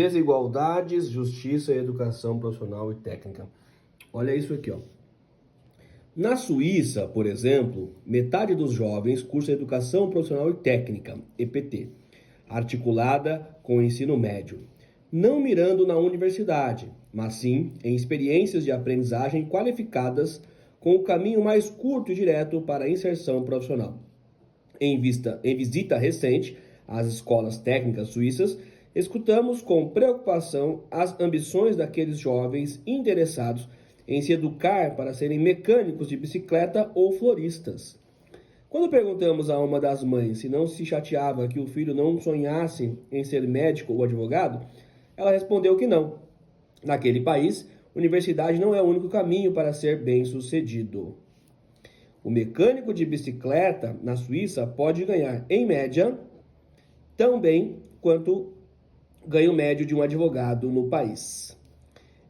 Desigualdades, justiça, educação profissional e técnica. Olha isso aqui, ó. Na Suíça, por exemplo, metade dos jovens cursa educação profissional e técnica, EPT, articulada com o ensino médio, não mirando na universidade, mas sim em experiências de aprendizagem qualificadas com o caminho mais curto e direto para a inserção profissional. Em visita recente às escolas técnicas suíças, escutamos com preocupação as ambições daqueles jovens interessados em se educar para serem mecânicos de bicicleta ou floristas. Quando perguntamos a uma das mães se não se chateava que o filho não sonhasse em ser médico ou advogado, ela respondeu que não. Naquele país, universidade não é o único caminho para ser bem-sucedido. O mecânico de bicicleta na Suíça pode ganhar, em média, tão bem quanto ganho médio de um advogado no país.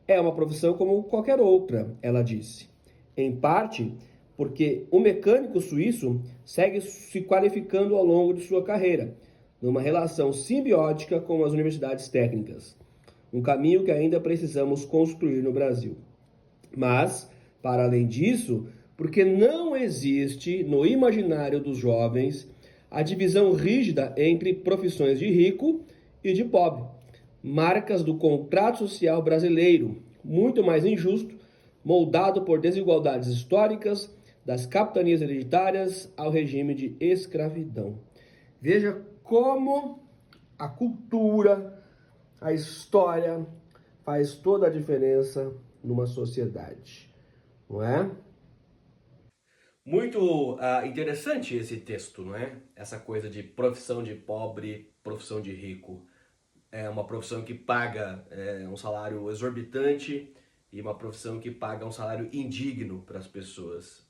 É uma profissão como qualquer outra, ela disse. Em parte, porque o mecânico suíço segue se qualificando ao longo de sua carreira, numa relação simbiótica com as universidades técnicas. Um caminho que ainda precisamos construir no Brasil. Mas, para além disso, porque não existe no imaginário dos jovens a divisão rígida entre profissões de rico e de pobre, marcas do contrato social brasileiro, muito mais injusto, moldado por desigualdades históricas, das capitanias hereditárias ao regime de escravidão. Veja como a cultura, a história faz toda a diferença numa sociedade, não é? Muito interessante esse texto, não é? Essa coisa de profissão de pobre, profissão de rico. É uma profissão que paga um salário exorbitante e uma profissão que paga um salário indigno para as pessoas.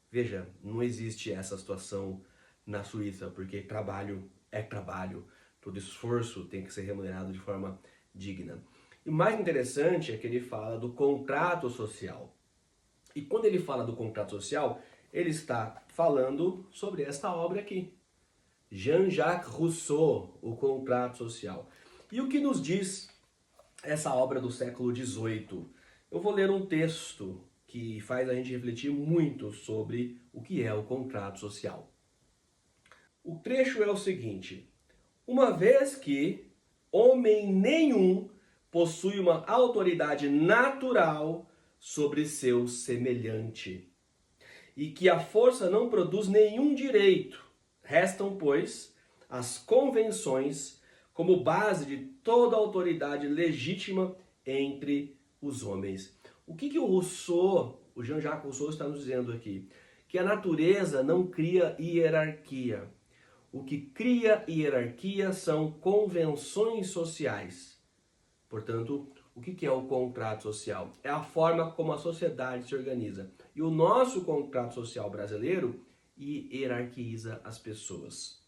Veja, não existe essa situação na Suíça, porque trabalho é trabalho, todo esforço tem que ser remunerado de forma digna. E o mais interessante é que ele fala do contrato social. E quando ele fala do contrato social, ele está falando sobre esta obra aqui. Jean-Jacques Rousseau, O Contrato Social. E o que nos diz essa obra do século XVIII? Eu vou ler um texto que faz a gente refletir muito sobre o que é o contrato social. O trecho é o seguinte: uma vez que homem nenhum possui uma autoridade natural sobre seu semelhante, e que a força não produz nenhum direito, restam, pois, as convenções como base de toda autoridade legítima entre os homens. O que o Rousseau, o Jean-Jacques Rousseau está nos dizendo aqui? Que a natureza não cria hierarquia. O que cria hierarquia são convenções sociais. Portanto, o que é o contrato social? É a forma como a sociedade se organiza. E o nosso contrato social brasileiro hierarquiza as pessoas.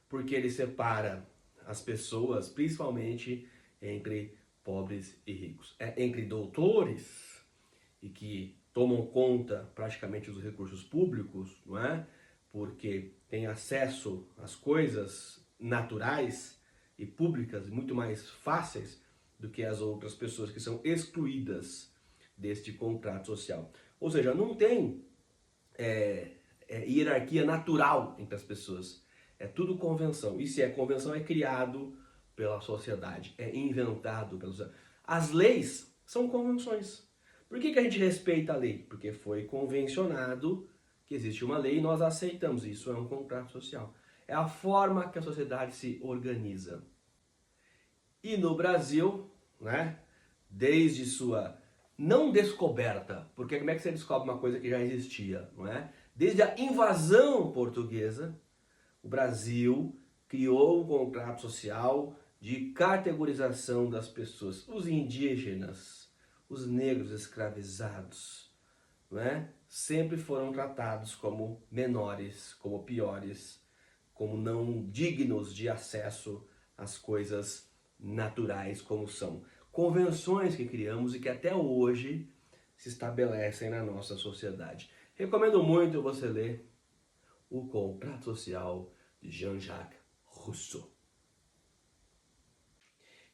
Porque ele separa as pessoas, principalmente entre pobres e ricos. É entre doutores, e que tomam conta praticamente dos recursos públicos, não é? Porque têm acesso às coisas naturais e públicas muito mais fáceis do que as outras pessoas que são excluídas deste contrato social. Ou seja, não tem hierarquia natural entre as pessoas. É tudo convenção. E se é convenção, é criado pela sociedade, é inventado pela sociedade. As leis são convenções. Por que a gente respeita a lei? Porque foi convencionado que existe uma lei e nós aceitamos. Isso é um contrato social. É a forma que a sociedade se organiza. E no Brasil, né, desde sua não descoberta, porque como é que você descobre uma coisa que já existia, não é? Desde a invasão portuguesa, o Brasil criou um contrato social de categorização das pessoas. Os indígenas, os negros escravizados, não é? Sempre foram tratados como menores, como piores, como não dignos de acesso às coisas naturais como são. Convenções que criamos e que até hoje se estabelecem na nossa sociedade. Recomendo muito você ler O Contrato Social de Jean-Jacques Rousseau.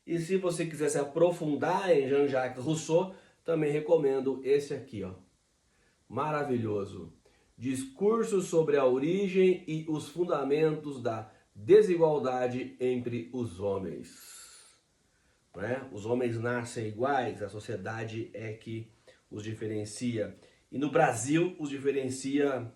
E se você quiser se aprofundar em Jean-Jacques Rousseau, também recomendo esse aqui, ó. Maravilhoso. Discurso sobre a origem e os fundamentos da desigualdade entre os homens. Né? Os homens nascem iguais, a sociedade é que os diferencia. E no Brasil, os diferencia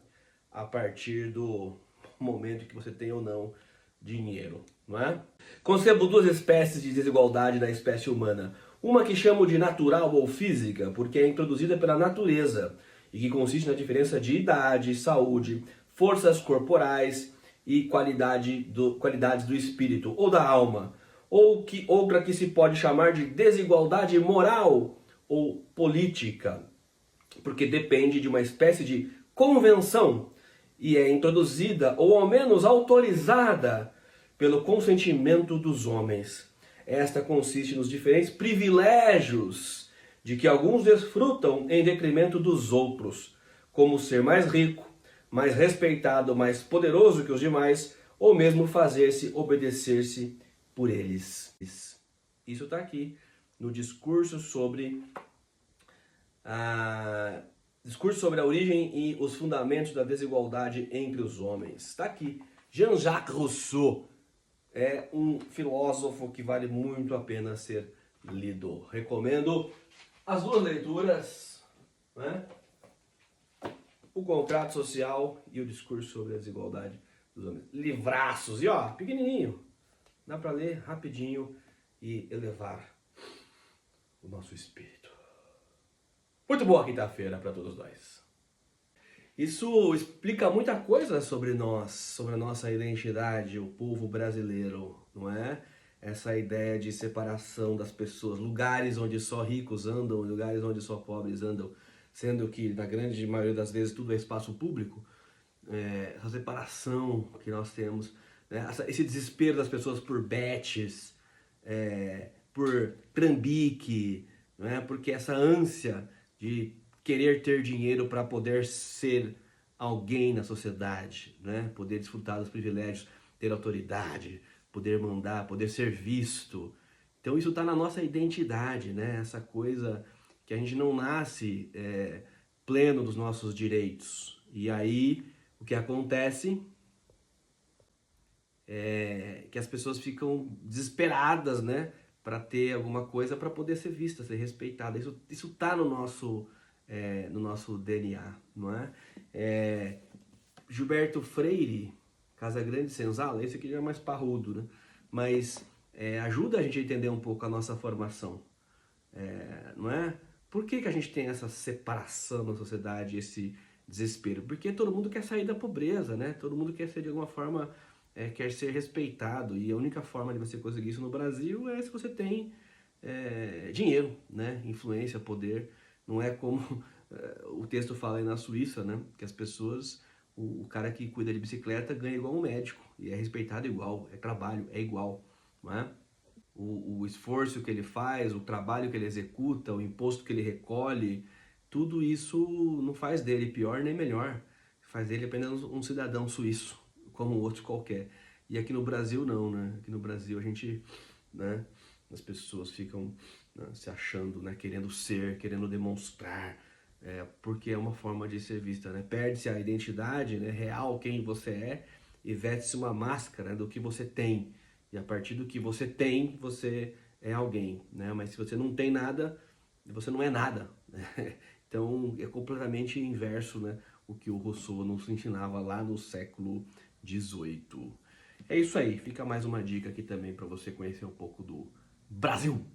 a partir do momento que você tem ou não dinheiro. Não é? Concebo duas espécies de desigualdade na espécie humana. Uma que chamo de natural ou física, porque é introduzida pela natureza, e que consiste na diferença de idade, saúde, forças corporais e qualidades do espírito ou da alma. Outra que se pode chamar de desigualdade moral ou política, porque depende de uma espécie de convenção e é introduzida ou ao menos autorizada pelo consentimento dos homens. Esta consiste nos diferentes privilégios de que alguns desfrutam em detrimento dos outros, como ser mais rico, mais respeitado, mais poderoso que os demais, ou mesmo fazer-se obedecer-se por eles. Isso está aqui no discurso sobre a origem e os fundamentos da desigualdade entre os homens. Está aqui. Jean-Jacques Rousseau é um filósofo que vale muito a pena ser lido. Recomendo as duas leituras, né? O Contrato Social e o Discurso sobre a Desigualdade dos Homens. Livraços, e ó, pequenininho. Dá para ler rapidinho e elevar o nosso espírito. Muito boa quinta-feira para todos nós. Isso explica muita coisa sobre nós, sobre a nossa identidade, o povo brasileiro, não é? Essa ideia de separação das pessoas, lugares onde só ricos andam, lugares onde só pobres andam, sendo que na grande maioria das vezes tudo é espaço público, essa separação que nós temos, né? Esse desespero das pessoas por bets, por trambique, né? Porque essa ânsia de querer ter dinheiro para poder ser alguém na sociedade, né? Poder desfrutar dos privilégios, ter autoridade, poder mandar, poder ser visto. Então isso está na nossa identidade, né? Essa coisa que a gente não nasce pleno dos nossos direitos. E aí o que acontece é que as pessoas ficam desesperadas, né? Para ter alguma coisa para poder ser vista, ser respeitada. Isso está no nosso DNA, não é? Gilberto Freire, Casagrande e Senzala, esse aqui já é mais parrudo, né? Mas ajuda a gente a entender um pouco a nossa formação, não é? Por que a gente tem essa separação na sociedade, esse desespero? Porque todo mundo quer sair da pobreza, né? Todo mundo quer ser de alguma forma, quer ser respeitado, e a única forma de você conseguir isso no Brasil é se você tem dinheiro, né? Influência, poder. Não é como o texto fala aí na Suíça, né? Que as pessoas, o cara que cuida de bicicleta ganha igual um médico e é respeitado igual, é trabalho, é igual, não é? O esforço que ele faz, o trabalho que ele executa, o imposto que ele recolhe, tudo isso não faz dele pior nem melhor, faz dele apenas um cidadão suíço, como outro qualquer. E aqui no Brasil não, né? Aqui no Brasil a gente, né? As pessoas ficam, né, se achando, né? Querendo ser, querendo demonstrar, porque é uma forma de ser vista, né? Perde-se a identidade, né, real, quem você é, e veste-se uma máscara do que você tem. E a partir do que você tem, você é alguém, né? Mas se você não tem nada, você não é nada, né? Então é completamente inverso, né? O que o Rousseau nos ensinava lá no século XVIII. É isso aí, fica mais uma dica aqui também para você conhecer um pouco do Brasil.